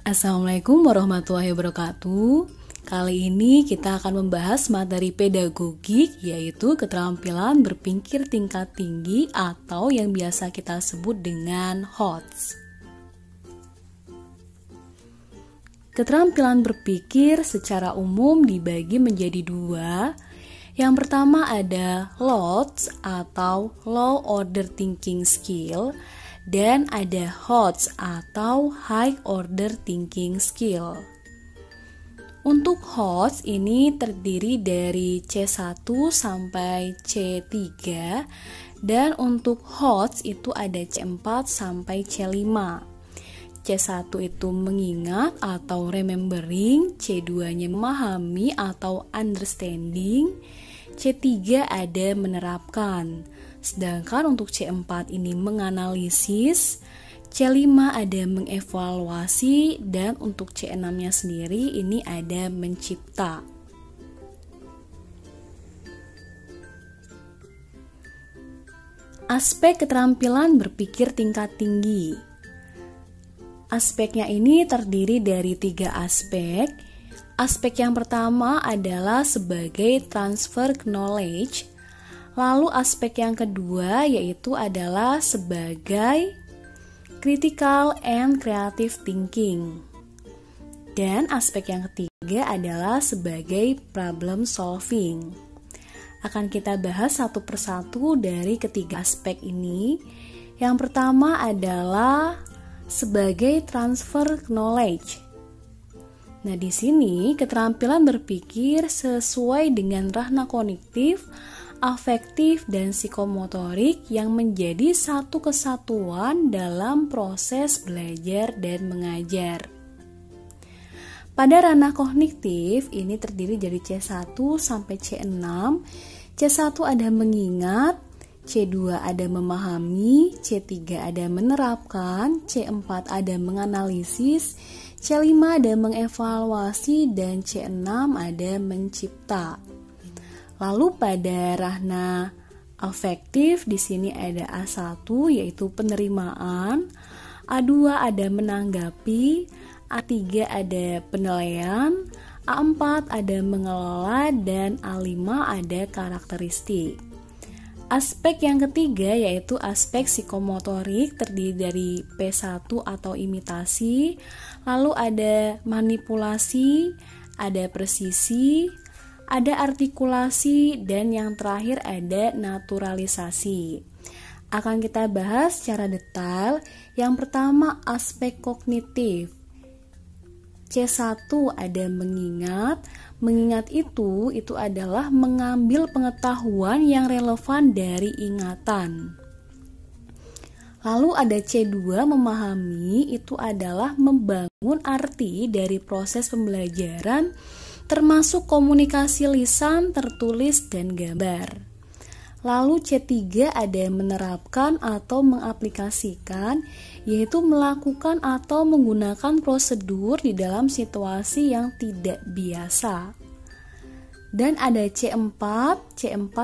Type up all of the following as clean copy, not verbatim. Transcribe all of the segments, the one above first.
Assalamualaikum warahmatullahi wabarakatuh. Kali ini kita akan membahas materi pedagogik, yaitu keterampilan berpikir tingkat tinggi atau yang biasa kita sebut dengan HOTS. Keterampilan berpikir secara umum dibagi menjadi dua. Yang pertama ada LOTS atau Low Order Thinking Skill, dan ada HOTS atau High Order Thinking Skill. Untuk HOTS ini terdiri dari C1 sampai C3, dan untuk HOTS itu ada C4 sampai C5. C1 itu mengingat atau remembering, C2-nya memahami atau understanding, C3 ada menerapkan. Sedangkan untuk C4 ini menganalisis, C5 ada mengevaluasi, dan untuk C6-nya sendiri ini ada mencipta. Aspek keterampilan berpikir tingkat tinggi. Aspeknya ini terdiri dari 3 aspek. Aspek yang pertama adalah sebagai transfer knowledge. Lalu aspek yang kedua yaitu adalah sebagai critical and creative thinking. Dan aspek yang ketiga adalah sebagai problem solving. Akan kita bahas satu persatu dari ketiga aspek ini. Yang pertama adalah sebagai transfer knowledge. Nah, di sini keterampilan berpikir sesuai dengan rahna kognitif, afektif, dan psikomotorik yang menjadi satu kesatuan dalam proses belajar dan mengajar. Pada ranah kognitif ini terdiri dari C1 sampai C6. C1 ada mengingat, C2 ada memahami, C3 ada menerapkan, C4 ada menganalisis, C5 ada mengevaluasi, dan C6 ada mencipta. Lalu pada rahna afektif di sini ada A1 yaitu penerimaan, A2 ada menanggapi, A3 ada penilaian, A4 ada mengelola, dan A5 ada karakteristik. Aspek yang ketiga yaitu aspek psikomotorik terdiri dari P1 atau imitasi, lalu ada manipulasi, ada presisi, ada artikulasi, dan yang terakhir ada naturalisasi. Akan kita bahas secara detail. Yang pertama aspek kognitif. C1 ada mengingat. Mengingat itu adalah mengambil pengetahuan yang relevan dari ingatan. Lalu ada C2 memahami, itu adalah membangun arti dari proses pembelajaran termasuk komunikasi lisan, tertulis, dan gambar. Lalu C3 ada menerapkan atau mengaplikasikan, yaitu melakukan atau menggunakan prosedur di dalam situasi yang tidak biasa. Dan ada C4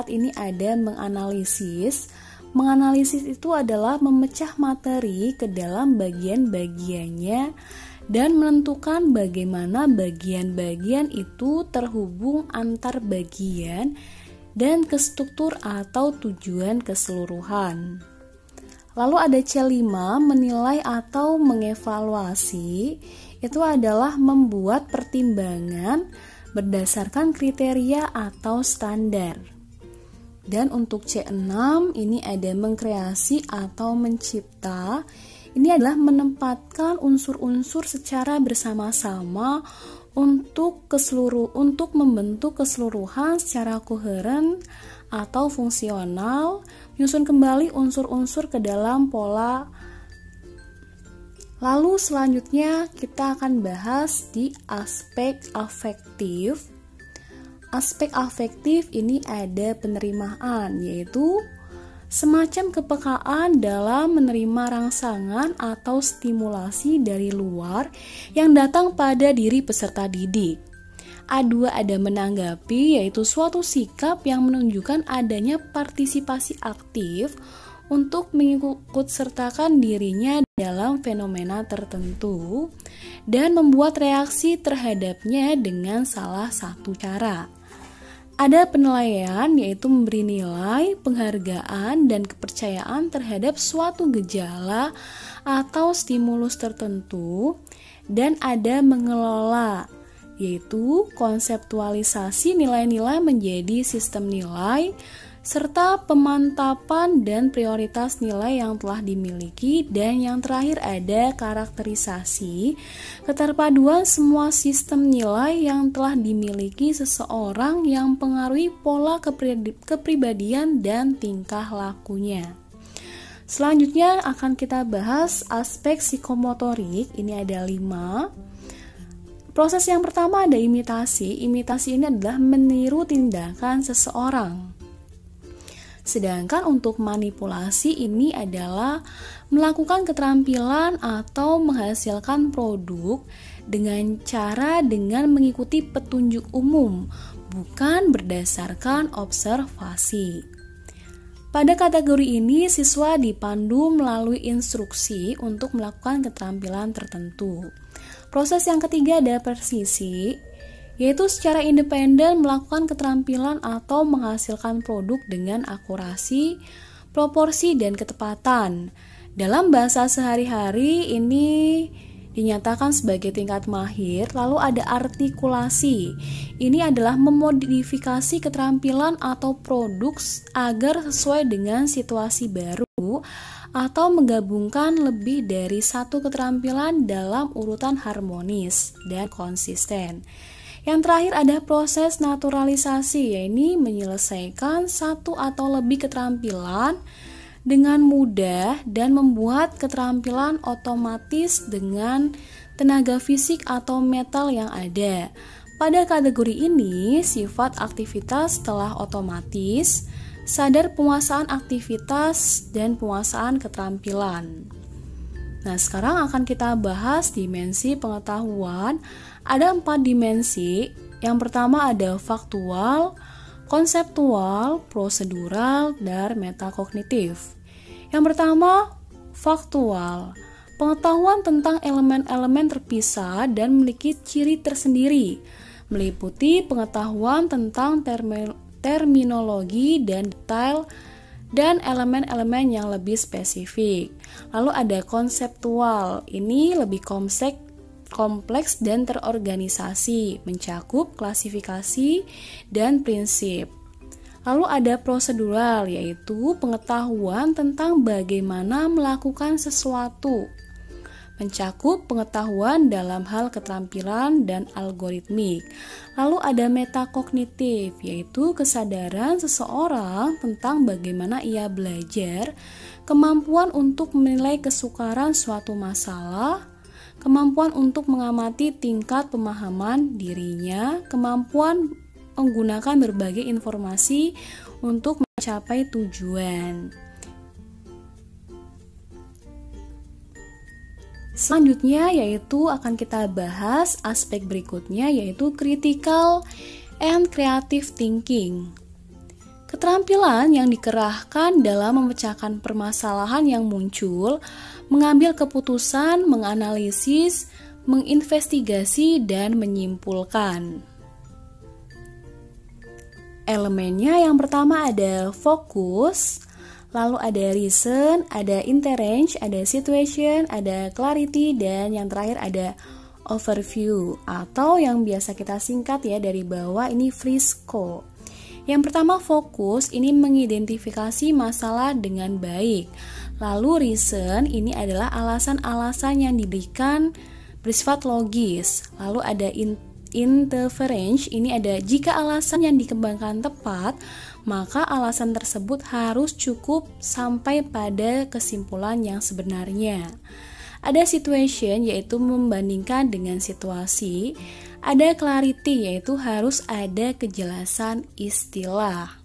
ini ada menganalisis. Menganalisis itu adalah memecah materi ke dalam bagian-bagiannya dan menentukan bagaimana bagian-bagian itu terhubung antar bagian dan ke struktur atau tujuan keseluruhan. Lalu ada C5 menilai atau mengevaluasi, itu adalah membuat pertimbangan berdasarkan kriteria atau standar. Dan untuk C6 ini ada mengkreasi atau mencipta. Ini adalah menempatkan unsur-unsur secara bersama-sama untuk membentuk keseluruhan secara koheren atau fungsional, menyusun kembali unsur-unsur ke dalam pola. Lalu selanjutnya kita akan bahas di aspek afektif. Aspek afektif ini ada penerimaan, yaitu semacam kepekaan dalam menerima rangsangan atau stimulasi dari luar yang datang pada diri peserta didik. A2 ada menanggapi, yaitu suatu sikap yang menunjukkan adanya partisipasi aktif untuk mengikutsertakan dirinya dalam fenomena tertentu dan membuat reaksi terhadapnya dengan salah satu cara. Ada penilaian, yaitu memberi nilai, penghargaan, dan kepercayaan terhadap suatu gejala atau stimulus tertentu, dan ada mengelola, yaitu konseptualisasi nilai-nilai menjadi sistem nilai, serta pemantapan dan prioritas nilai yang telah dimiliki, dan yang terakhir ada karakterisasi, keterpaduan semua sistem nilai yang telah dimiliki seseorang yang mempengaruhi pola kepribadian dan tingkah lakunya. Selanjutnya akan kita bahas aspek psikomotorik, ini ada 5. Proses yang pertama ada imitasi. Imitasi ini adalah meniru tindakan seseorang. Sedangkan untuk manipulasi ini adalah melakukan keterampilan atau menghasilkan produk dengan mengikuti petunjuk umum, bukan berdasarkan observasi. Pada kategori ini, siswa dipandu melalui instruksi untuk melakukan keterampilan tertentu. Proses yang ketiga ada persisi, yaitu secara independen melakukan keterampilan atau menghasilkan produk dengan akurasi, proporsi, dan ketepatan. Dalam bahasa sehari-hari ini dinyatakan sebagai tingkat mahir. Lalu ada artikulasi. Ini adalah memodifikasi keterampilan atau produk agar sesuai dengan situasi baru atau menggabungkan lebih dari satu keterampilan dalam urutan harmonis dan konsisten. Yang terakhir ada proses naturalisasi, yaitu menyelesaikan satu atau lebih keterampilan dengan mudah dan membuat keterampilan otomatis dengan tenaga fisik atau mental yang ada. Pada kategori ini, sifat aktivitas telah otomatis, sadar penguasaan aktivitas, dan penguasaan keterampilan. Nah, sekarang akan kita bahas dimensi pengetahuan. Ada 4 dimensi. Yang pertama ada faktual, konseptual, prosedural, dan metakognitif. Yang pertama, faktual. Pengetahuan tentang elemen-elemen terpisah dan memiliki ciri tersendiri, meliputi pengetahuan tentang terminologi dan detail dan elemen-elemen yang lebih spesifik. Lalu ada konseptual. Ini lebih kompleks dan terorganisasi, mencakup klasifikasi dan prinsip. Lalu ada prosedural, yaitu pengetahuan tentang bagaimana melakukan sesuatu, mencakup pengetahuan dalam hal keterampilan dan algoritmik. Lalu ada metakognitif, yaitu kesadaran seseorang tentang bagaimana ia belajar, kemampuan untuk menilai kesukaran suatu masalah, kemampuan untuk mengamati tingkat pemahaman dirinya, kemampuan menggunakan berbagai informasi untuk mencapai tujuan. Selanjutnya yaitu akan kita bahas aspek berikutnya, yaitu critical and creative thinking. Keterampilan yang dikerahkan dalam memecahkan permasalahan yang muncul, mengambil keputusan, menganalisis, menginvestigasi, dan menyimpulkan. Elemennya yang pertama ada fokus, lalu ada reason, ada interrange, ada situation, ada clarity, dan yang terakhir ada overview, atau yang biasa kita singkat ya dari bawah ini Frisco. Yang pertama fokus, ini mengidentifikasi masalah dengan baik. Lalu reason, ini adalah alasan-alasan yang diberikan bersifat logis. Lalu ada interference, ini ada jika alasan yang dikembangkan tepat, maka alasan tersebut harus cukup sampai pada kesimpulan yang sebenarnya. Ada situation, yaitu membandingkan dengan situasi. Ada clarity, yaitu harus ada kejelasan istilah.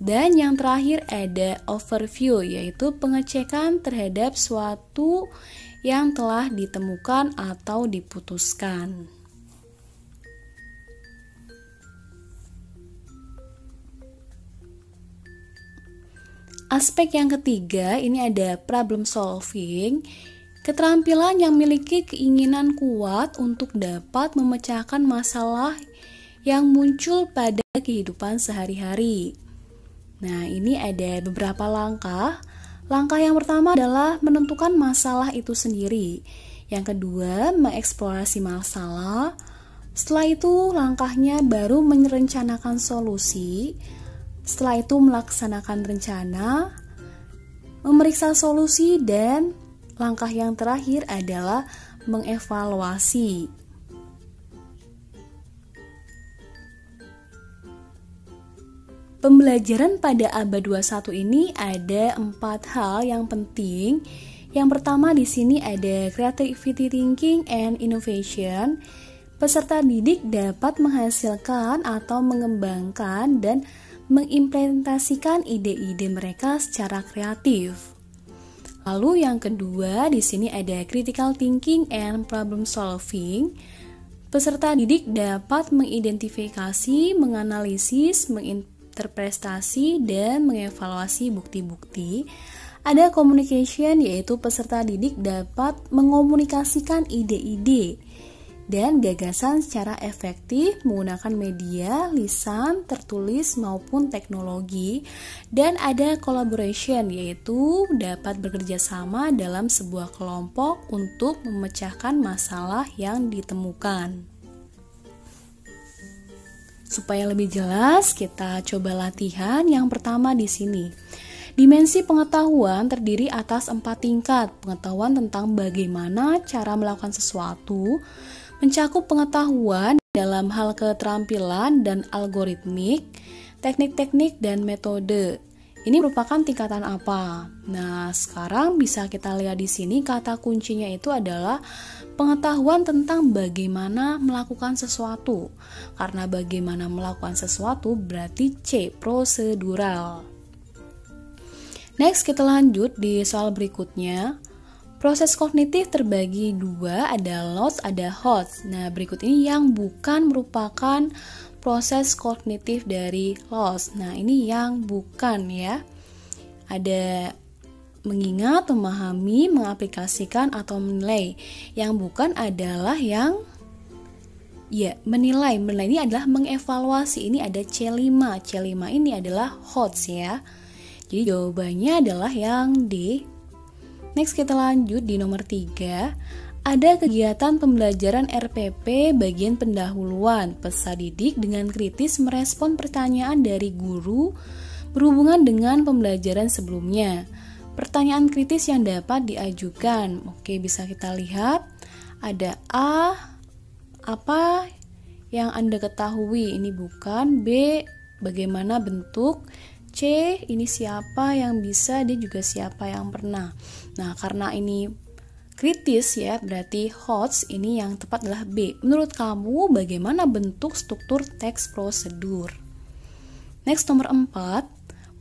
Dan yang terakhir ada overview, yaitu pengecekan terhadap suatu yang telah ditemukan atau diputuskan. Aspek yang ketiga ini ada problem solving. Keterampilan yang memiliki keinginan kuat untuk dapat memecahkan masalah yang muncul pada kehidupan sehari-hari. Nah, ini ada beberapa langkah. Langkah yang pertama adalah menentukan masalah itu sendiri. Yang kedua, mengeksplorasi masalah. Setelah itu, langkahnya baru merencanakan solusi. Setelah itu, melaksanakan rencana, memeriksa solusi, dan langkah yang terakhir adalah mengevaluasi. Pembelajaran pada abad 21 ini ada 4 hal yang penting. Yang pertama di sini ada creativity thinking and innovation. Peserta didik dapat menghasilkan atau mengembangkan dan mengimplementasikan ide-ide mereka secara kreatif. Lalu yang kedua di sini ada critical thinking and problem solving. Peserta didik dapat mengidentifikasi, menganalisis, menginterpretasi, dan mengevaluasi bukti-bukti. Ada communication, yaitu peserta didik dapat mengomunikasikan ide-ide dan gagasan secara efektif menggunakan media, lisan, tertulis maupun teknologi. Dan ada collaboration, yaitu dapat bekerja sama dalam sebuah kelompok untuk memecahkan masalah yang ditemukan. Supaya lebih jelas, kita coba latihan yang pertama di sini. Dimensi pengetahuan terdiri atas 4 tingkat. Pengetahuan tentang bagaimana cara melakukan sesuatu, mencakup pengetahuan dalam hal keterampilan dan algoritmik, teknik-teknik dan metode. Ini merupakan tingkatan apa? Nah, sekarang bisa kita lihat di sini kata kuncinya itu adalah pengetahuan tentang bagaimana melakukan sesuatu. Karena bagaimana melakukan sesuatu berarti C, prosedural. Next, kita lanjut di soal berikutnya. Proses kognitif terbagi 2, ada loss, ada HOTS. Nah, berikut ini yang bukan merupakan proses kognitif dari loss. Nah, ini yang bukan ya. Ada mengingat, memahami, mengaplikasikan, atau menilai. Yang bukan adalah yang menilai. Menilai ini adalah mengevaluasi. Ini ada C5. C5 ini adalah HOTS ya. Jadi jawabannya adalah yang D. Next, kita lanjut di nomor 3. Ada kegiatan pembelajaran RPP bagian pendahuluan. Peserta didik dengan kritis merespon pertanyaan dari guru berhubungan dengan pembelajaran sebelumnya. Pertanyaan kritis yang dapat diajukan. Oke, bisa kita lihat. Ada A, apa yang Anda ketahui? Ini bukan. B, bagaimana bentuk? C, ini siapa yang bisa, dia juga siapa yang pernah. Nah, karena ini kritis ya, berarti HOTS ini yang tepat adalah B. Menurut kamu bagaimana bentuk struktur teks prosedur? Next, nomor 4.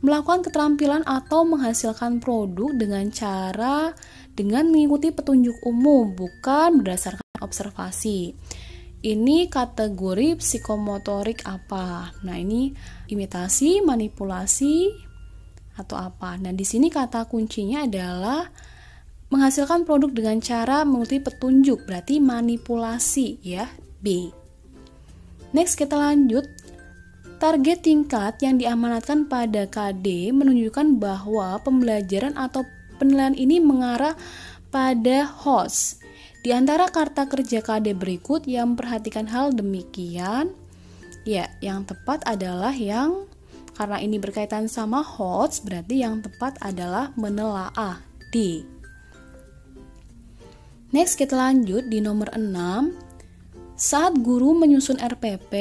Melakukan keterampilan atau menghasilkan produk dengan mengikuti petunjuk umum, bukan berdasarkan observasi. Ini kategori psikomotorik apa? Nah, ini imitasi, manipulasi, atau apa? Nah, di sini kata kuncinya adalah menghasilkan produk dengan cara mengikuti petunjuk, berarti manipulasi ya, B. Next, kita lanjut. Target tingkat yang diamanatkan pada KD menunjukkan bahwa pembelajaran atau penilaian ini mengarah pada HOTS. Di antara karta kerja KD berikut yang memperhatikan hal demikian, ya, yang tepat adalah yang, karena ini berkaitan sama HOTS, berarti yang tepat adalah menelaah, D. Next, kita lanjut di nomor 6. Saat guru menyusun RPP,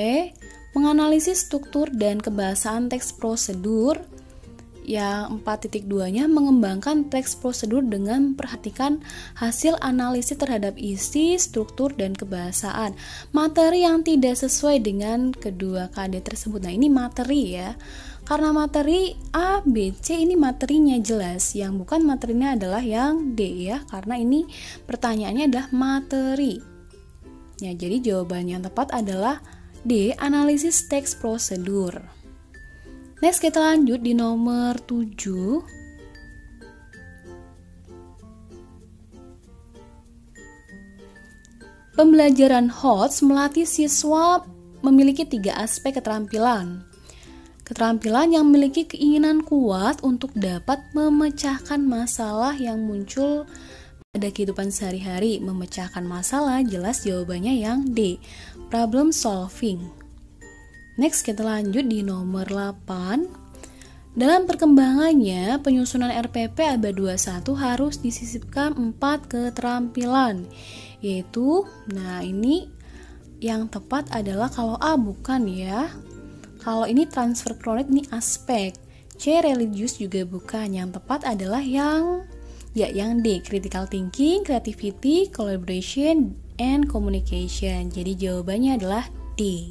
menganalisis struktur dan kebahasaan teks prosedur. Yang 4.2-nya mengembangkan teks prosedur dengan memperhatikan hasil analisis terhadap isi, struktur, dan kebahasaan. Materi yang tidak sesuai dengan kedua KD tersebut. Nah, ini materi ya. Karena materi A, B, C ini materinya jelas. Yang bukan materinya adalah yang D ya. Karena ini pertanyaannya adalah materi. Ya, jadi jawaban yang tepat adalah D, analisis teks prosedur. Next, kita lanjut di nomor 7. Pembelajaran HOTS melatih siswa memiliki 3 aspek keterampilan. Keterampilan yang memiliki keinginan kuat untuk dapat memecahkan masalah yang muncul pada kehidupan sehari-hari. Memecahkan masalah, jelas jawabannya yang D, problem solving. Next, kita lanjut di nomor 8. Dalam perkembangannya, penyusunan RPP abad 21 harus disisipkan 4 keterampilan, yaitu, ini yang tepat adalah kalau A, bukan ya. Kalau ini transfer knowledge, ini aspek. C, religius juga bukan. Yang tepat adalah yang D, critical thinking, creativity, collaboration, and communication. Jadi jawabannya adalah D.